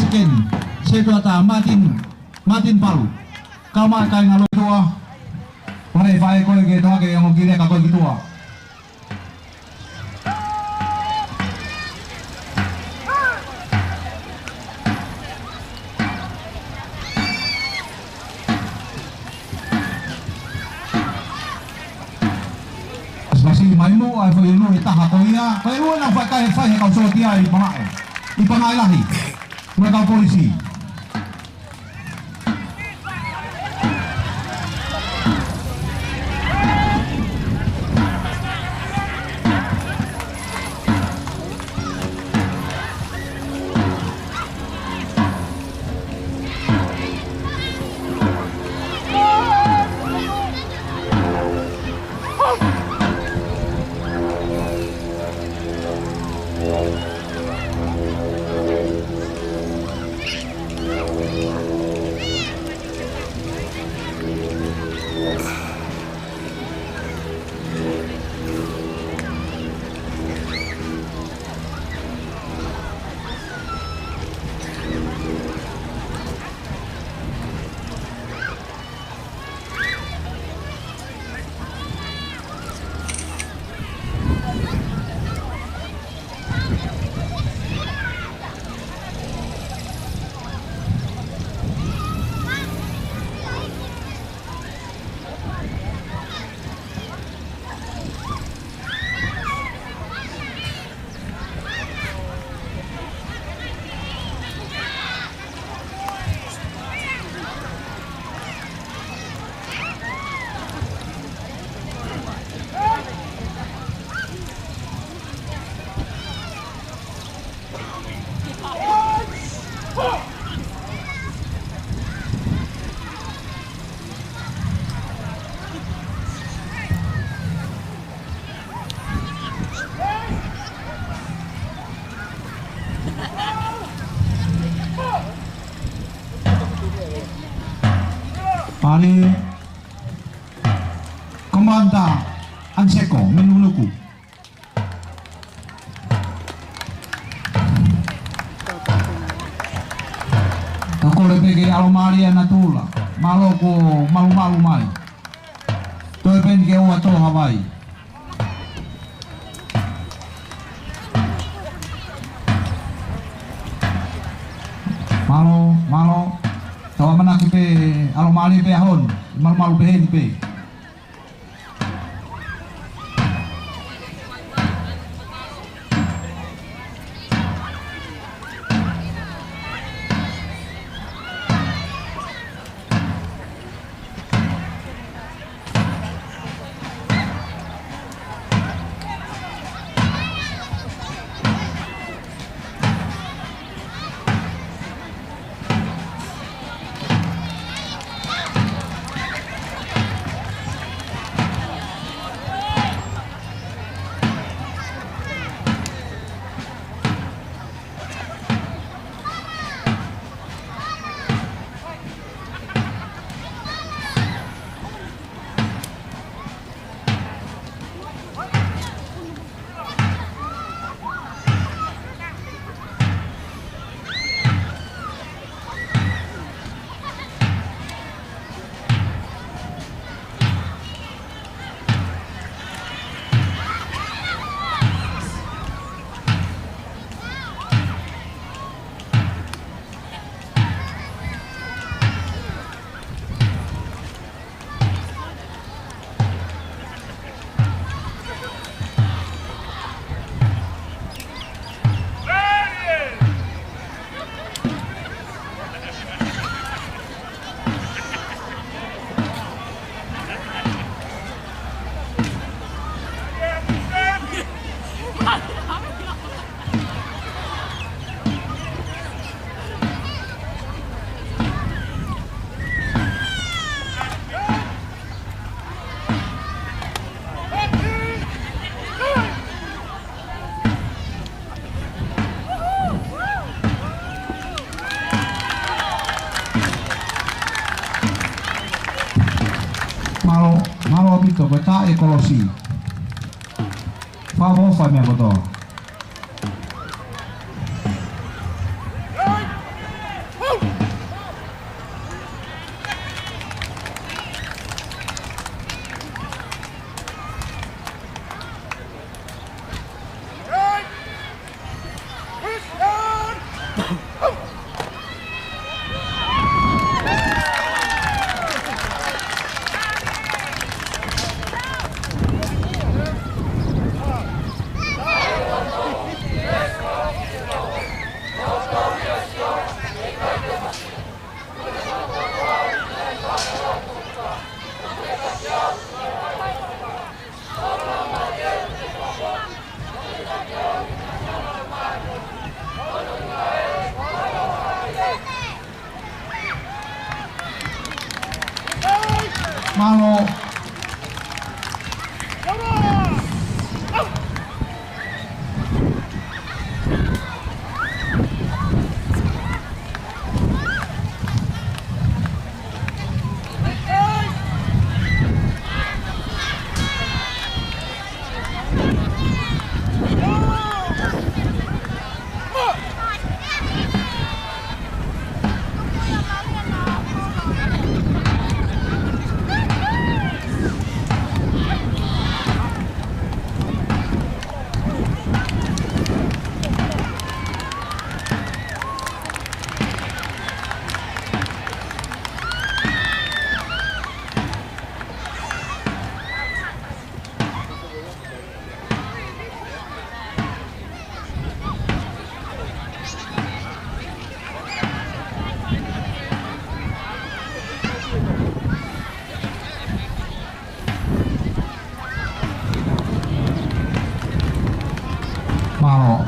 Chicken Seduata Martin Palu Kama kai ngalo tua Pare vai ko ge to ge ngom kire ka ko gitua masih mainu ai foi no ita ha ko ia ko u na fa kai fa ka so ti ai ipangai lahi mereka polisi Pani Komanda Anseko Menuluku Ako lebih Almaria Natula Maloko malu-malu mai Toi pen ke wato Hawaii Malo tawa mana kipe alomali pe ahon malu pe pe malo abito beta ekolosi favo fame boto Malo.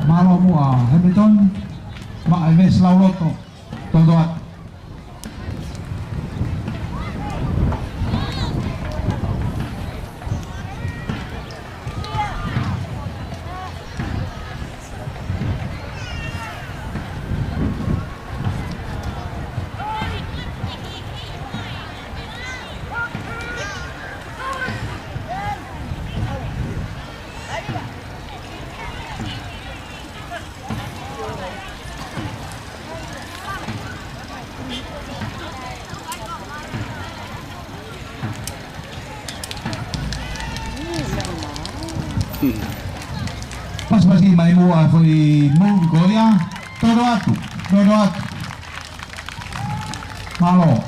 Malo mo Hamilton Ives Lauloto Todoat Pas bagi maimu foi move goya Todoatu Malo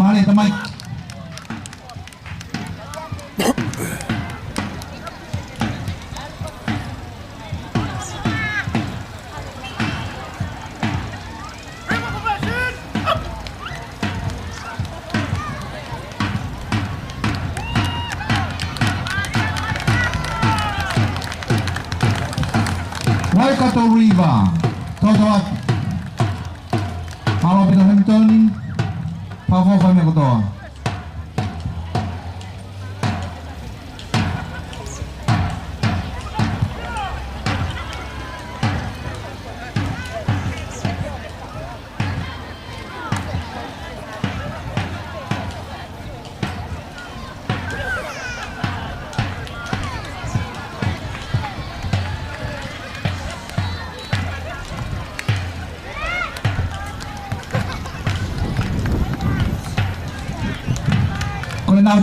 Mali tamai Waikato River Todoat Malo Peter Hamilton Pavo kami kotoa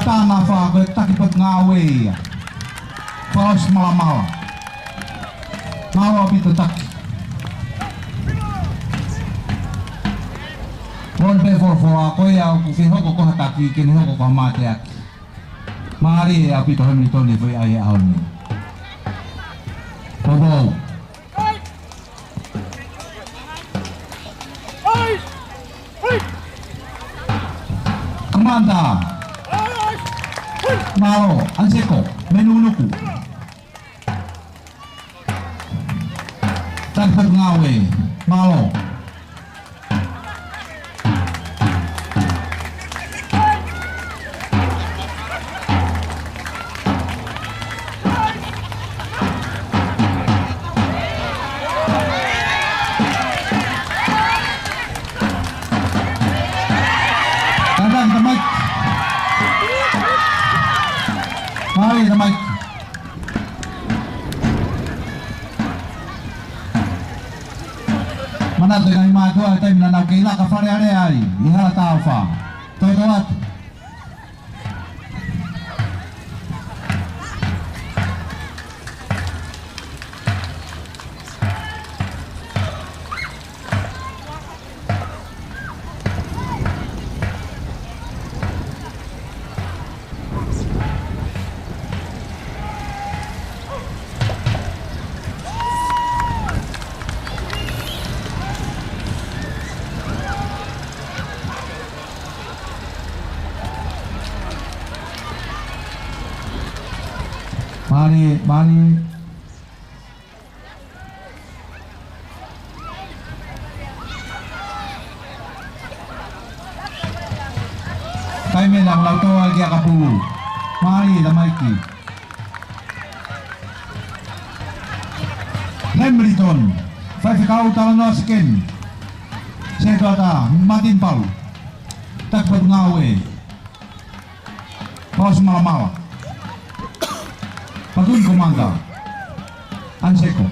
Tama fa ko takipot ngawe Faus malamal Malo pito tak One pay for ako ya kukiho ko hataki kiniho ko mate ak Mari apito Hamilton ni foi ay ahon ni Bobo Amanda Malo, Anseko, Menuluku Tagpag ngawe, Malo Tandang tamay Mari tamay Manat dengan mga tuwa tayo minanaw kaila ka fare-are ay ihala tao fa Todoat Mari. Kami lang lauto lagi kapu. Mari lamaiki. Lembriton. Five kau talan skin. Saya ata matin pau. Tak ngawe. Paus malam. Pagun komanda. Anseko.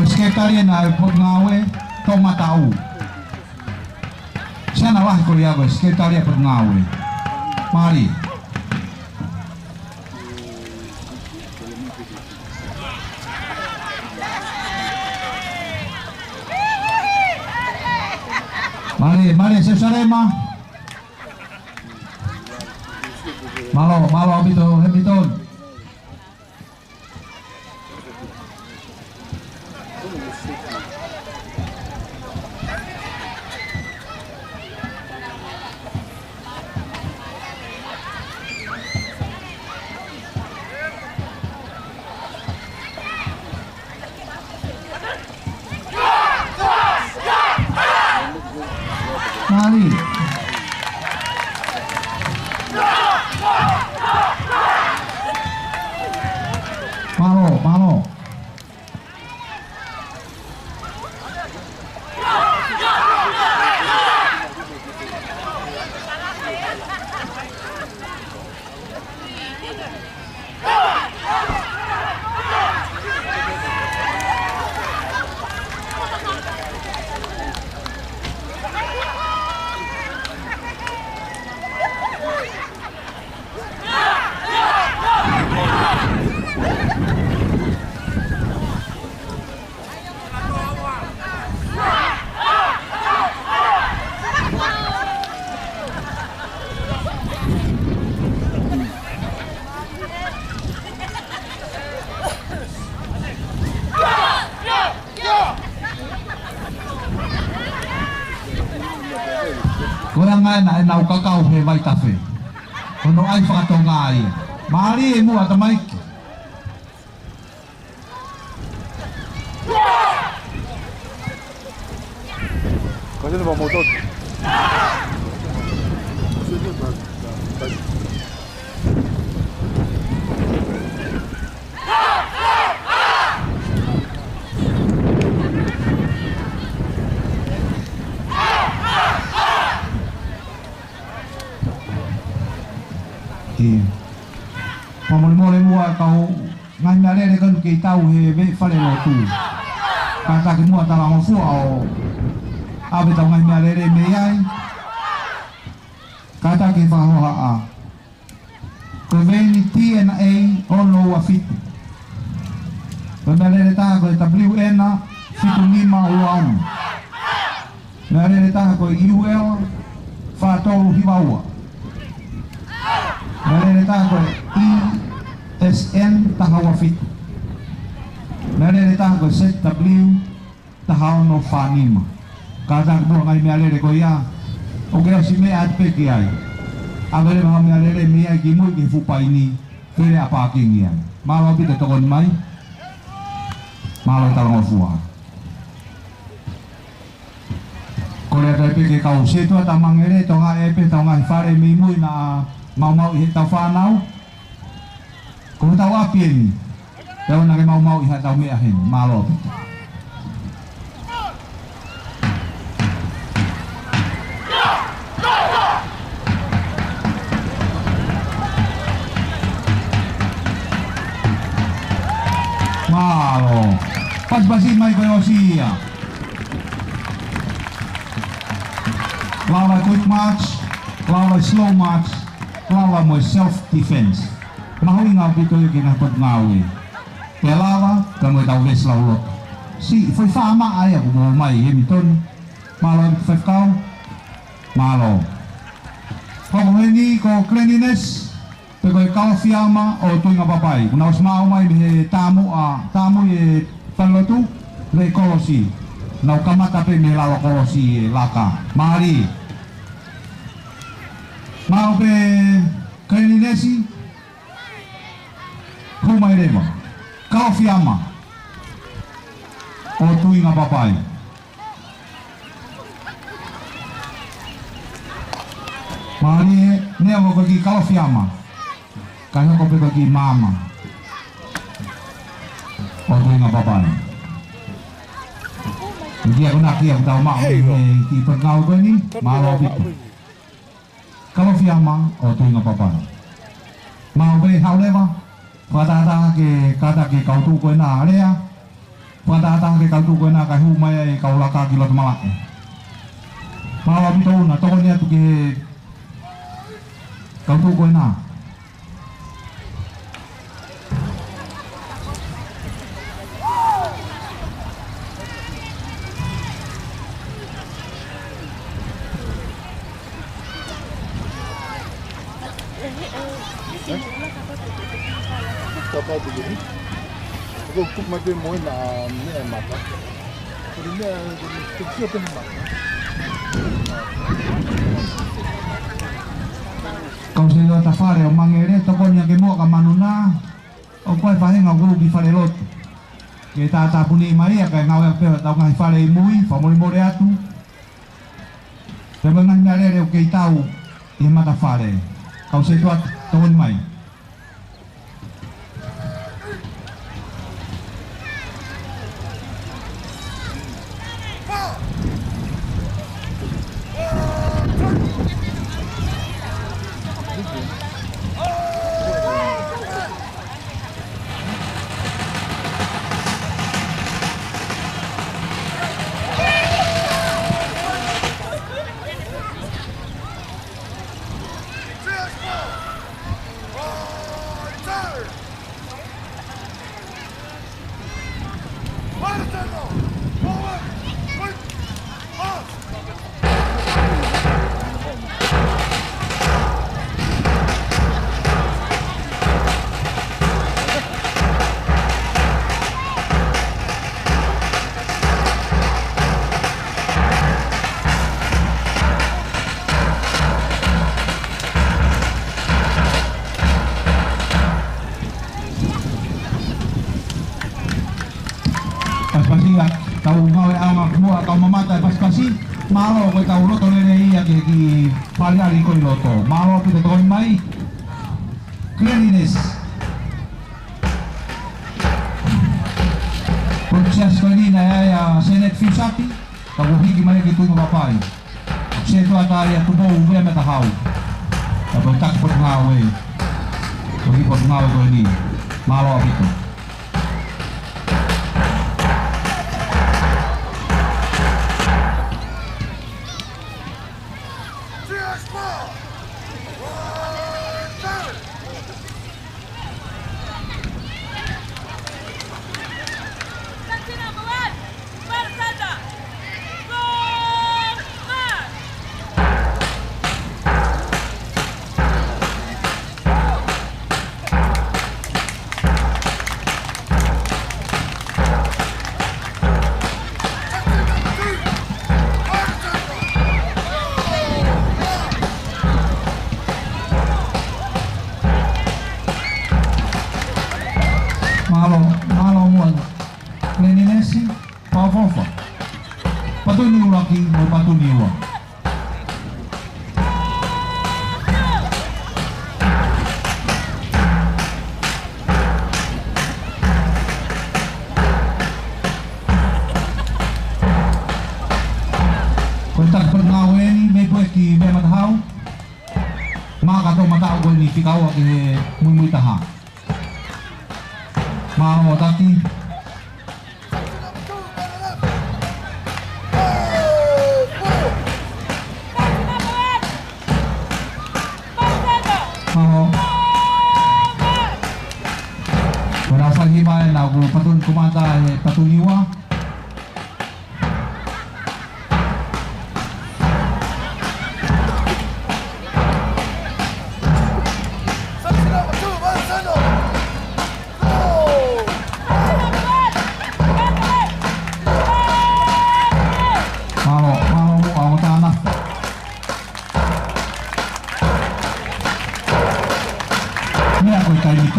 Sekretarian ay ngawe toma tau. Sana lah ko yago sekretariat ngawe. Mari. Mari, Sarema. Malo, Hamilton. Mari. Malo. Kaya nga na naukakaw he vai tafe. Kuno ay whakatonga ai. Mari mo at Mike. Kasi na ba motor? Pamuli-muli mua kau ngai mare kan ke tau he ve fale lo tu. Kata ke mua tala ngo fu au. Ave tau ngai mare me ai. Kata ke fa ho a. Ko veni TNA on lo wa fit. Ko mare ta ko WN fitu lima uam. Mare ta ko UL fa tolu hiwawa. Mereka ko ESN tahawafit. Mereka ko ZW tahaw no fanima. Kata ko ngai mereka ko ya. Oke si me at pe kiai. Agare mga mereka me ay gimu gi fupa ini. Kaya apa king yan. Malo bi to kon mai. Malo tarong fuwa. Kole ta pe ke kau setu ta mangere to nga epe to nga fare mimu na mau ihita fanau kung tau apin daw na mau ihita umiahin malo pas basi may kayo siya lawan quick match lawan slow match lawa mo self-defense. Mahui nga dito yung ginapag ngawi. Kaya lawa, kamoy daw les lawot. Si, foi fama ay ako bumay. Hamilton, malo 5 kaw, malo. Kung hindi ko cleanliness, pero ikaw fiyama o ito nga babay. Kung nawas maumay, tamo panlotu, re kolosi. Nau kamata pe may lawa kolosi laka. Mari. Mau pe Kaininesi Humairema Kaufiama o tuinga papai. Mari ne ako kaki Kaufiama kaya ko pe kaki mama o tuinga papai. Dia ko nakiyak daw ma ki pagkaw ko ni malapit. Kalau fiamang o tuinga papai. Mau be hauleva Padata ke kata ke kau tu ko na area. Padata ke kau tu ko na ka humai kau laka kilot malak. Mau bito na to ni tu ke kau tu ko na. Kapag begini, aku kuk macam mau na ni mata, ini kecil pun mata. Kau sila tafare o mangere toko nya ke mo ka manuna o ko fa henga guru bi fare lot. Ke ta puni Maria ka ngawe pe tau ngai fare mui, fa mo mo atu. Te bangan ngare o ke tau e mata fare. Kau se tuat tawon mai. Paspasiya tau ngawe ama mua kau mamata paspasi malo ko tau loto lele iya ki paliari ko loto malo kita to mai cleanliness proses ko ni na ya senet fisati tau higi mai ki tu mapai seto ata ya tubo ube meta hau tau tak pot ngawe ko pot ngawe ko ni malo itu. Malo mo Cleanliness Pavofa Patuniwa ki mo patuniwa Kontak pernawe ni may pwes ki may matahaw Makato matao ko ni fikaw ki muy taha Mau tati mau berasa gimana lagu patun kumanta patuniwa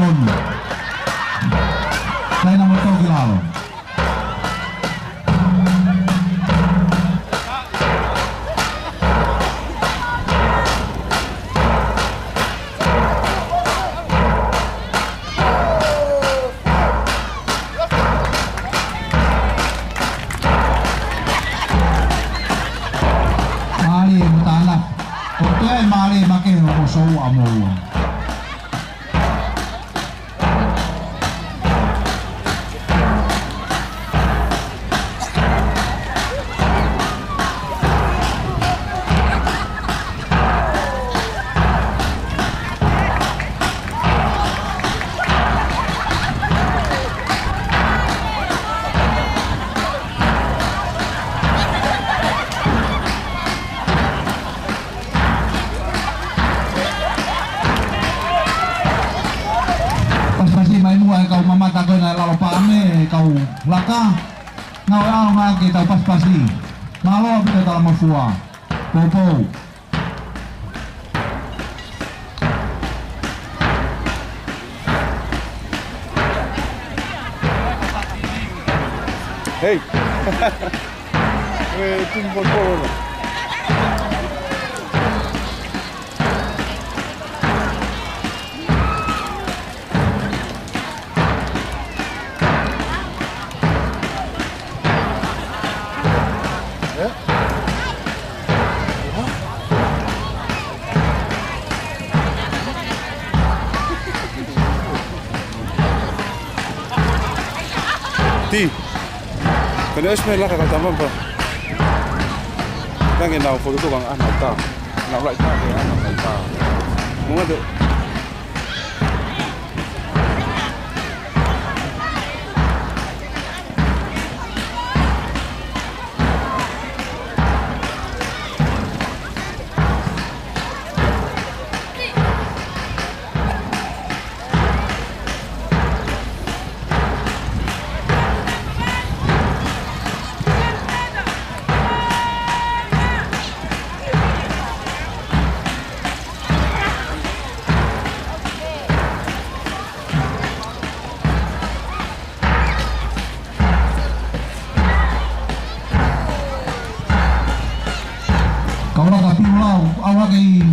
Ron. Lain ang ito kilalo. Mali, mutala. Kung ay mali, makin ako so amo. Pasti main mo ikaw mamatagon na lalo pa kami ikaw laka ngaw nga kita pas-pasi malo kita dalam masua popo Hey. Tim popo. Ti, kena esme lah kakak tambah apa? Kan kita foto tu bang anak tak, nak like tak dia anak tak. Mungkin tu. kau nak tapi ulau awak kay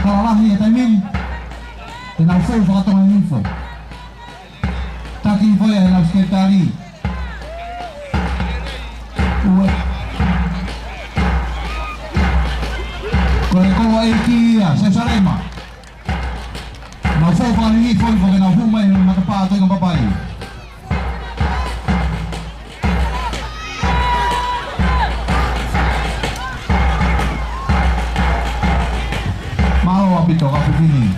kalah ni timing tenang full fakatong info taki info ya hendak sekretari uwe kau iki ya saya sarema na full fakatong info kaya na humay matapato yung papai malo apito kapu sini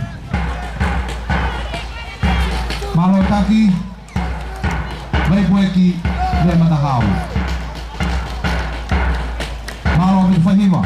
malo taki baik weki dia matahau malo apito fahima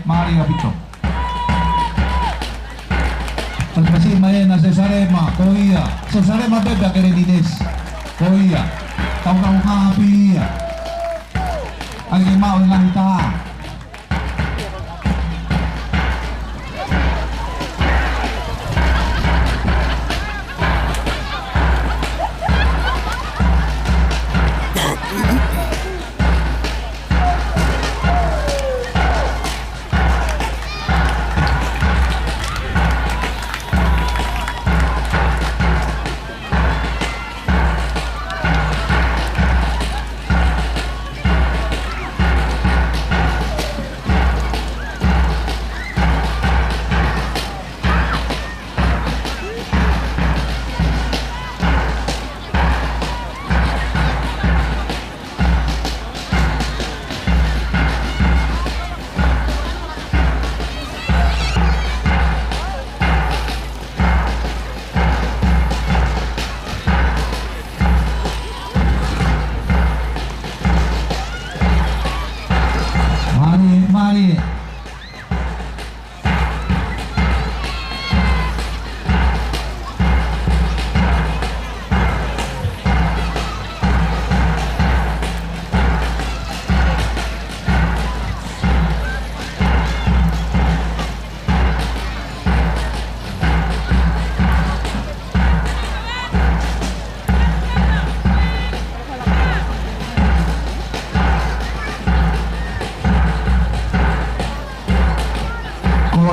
Mari apito. Pagpasi mayen na Cesarema, Koia. Cesarema bebe Keredides. Koia. Tau-tau kapi. Ang mau nga ita.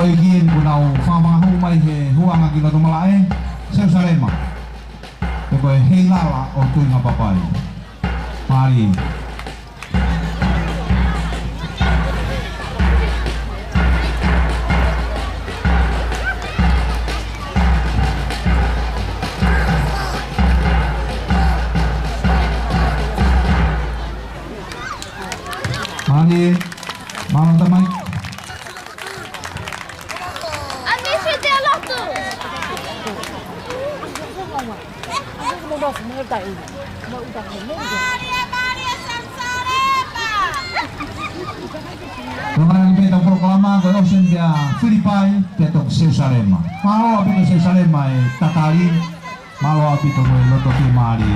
igin kunau fama hu mai he huanga ki lo malai Jerusalem ko he lala o tu ngapapai mari mari mau teman Kemarin kita proklama ke ocean dia Filipai ketok Jerusalem. Malo api ke Jerusalem tatali malo api to loto ki mari.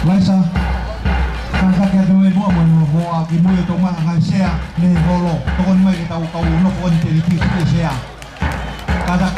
Laisa kakak ya tuwe bo mo ho aki mo yo toma ngai sea ne holo tokon mai kita kau no kon teri ti sea kadak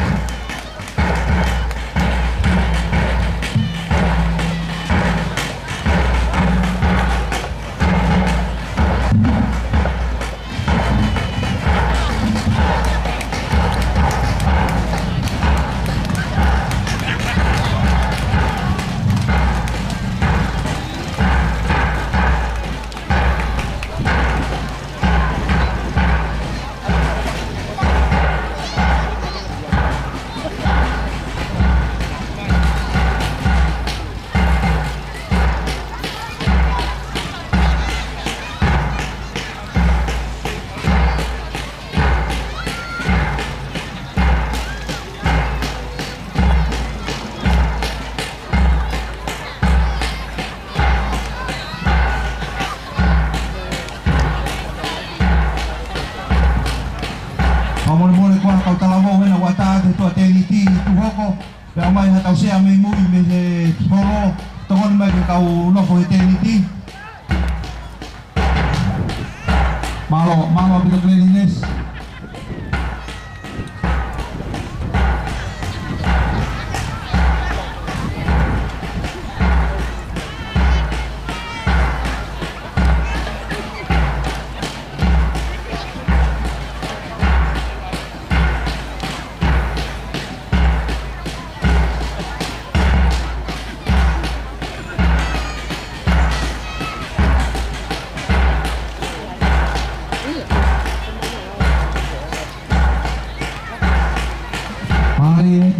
Mole kwa kau talamo wena wata te to te ni ti tu hoko pe mai ha tau se ame mui me se holo tongon mai kau no ko te ni ti malo bi cleanliness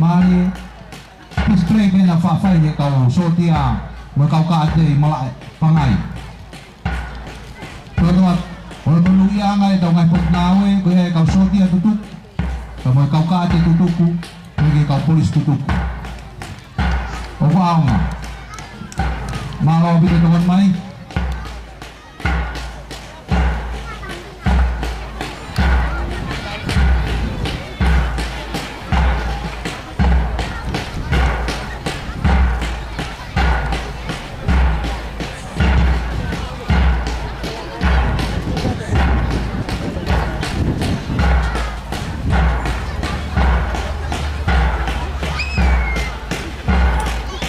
mari display ke na fa fa ye kau sotia mo kau ka ate malai pangai tuat kalau dulu ia ngai tau ngai pot nawe ko he kau sotia tutuk mo kau ka ate tutuku ngai kau polis tutuk o wa ma malo bi teman mai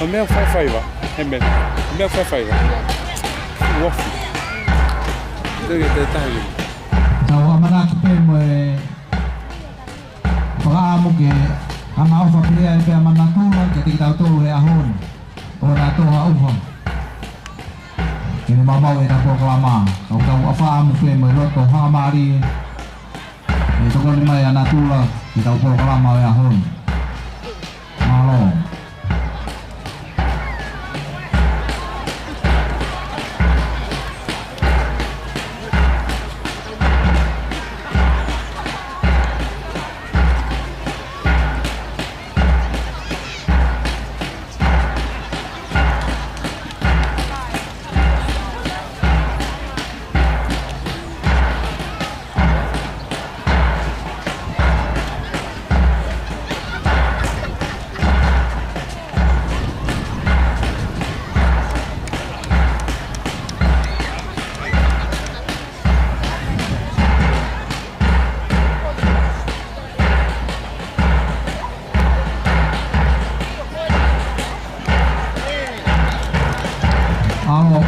Hamel 5-5 va. Hamel 5-5 va. Wof. Dia tahu. Tahu amanah kita pagkaamo ke ang ako sa pilihan kaya amanah tu jadi kita tahu ahon orang tu ahon kini mamaw ito po kelama kau tahu apa amo ke melot to hamari itu kan lima ya natula kita po kelama ahon malo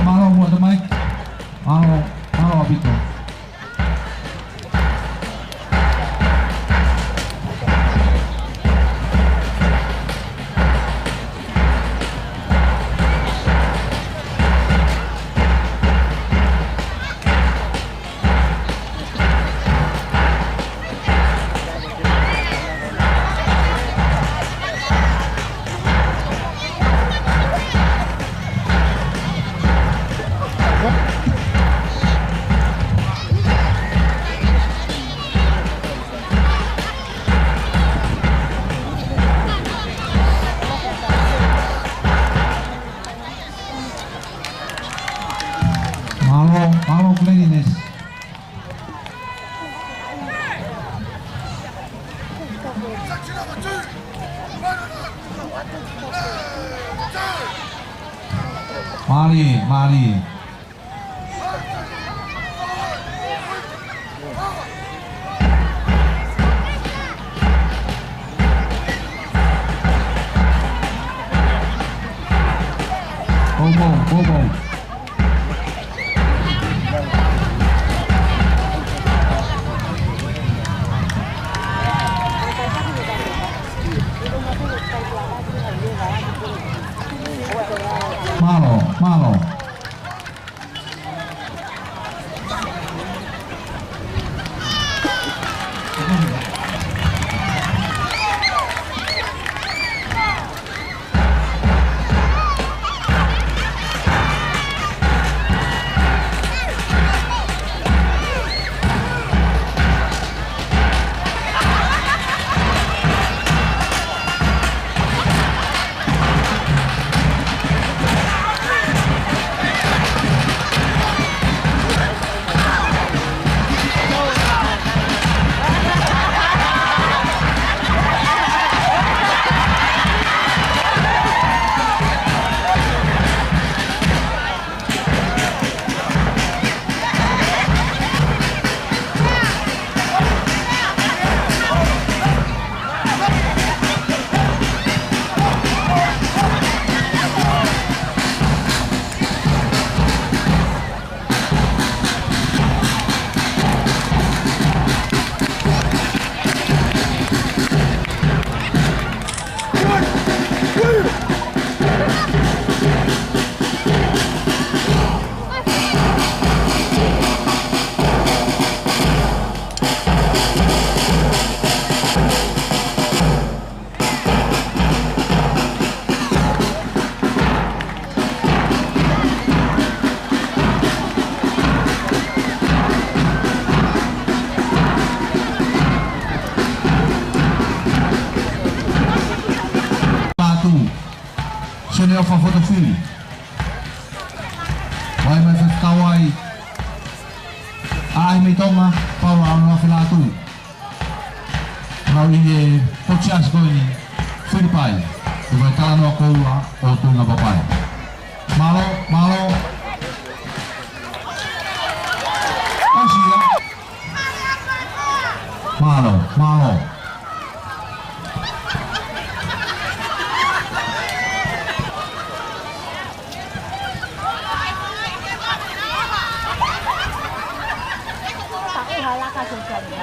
malo mo tamay malo abito malo cleanliness mari bobo malo Senior van fotografie. Wij met het kawaii. Ay may tonga para ang mga filato. Now in podcast ko ni Filipay. Diba talano ako o ito nga babay. Malo. Asia. Malo. ราคาสูงกว่านี้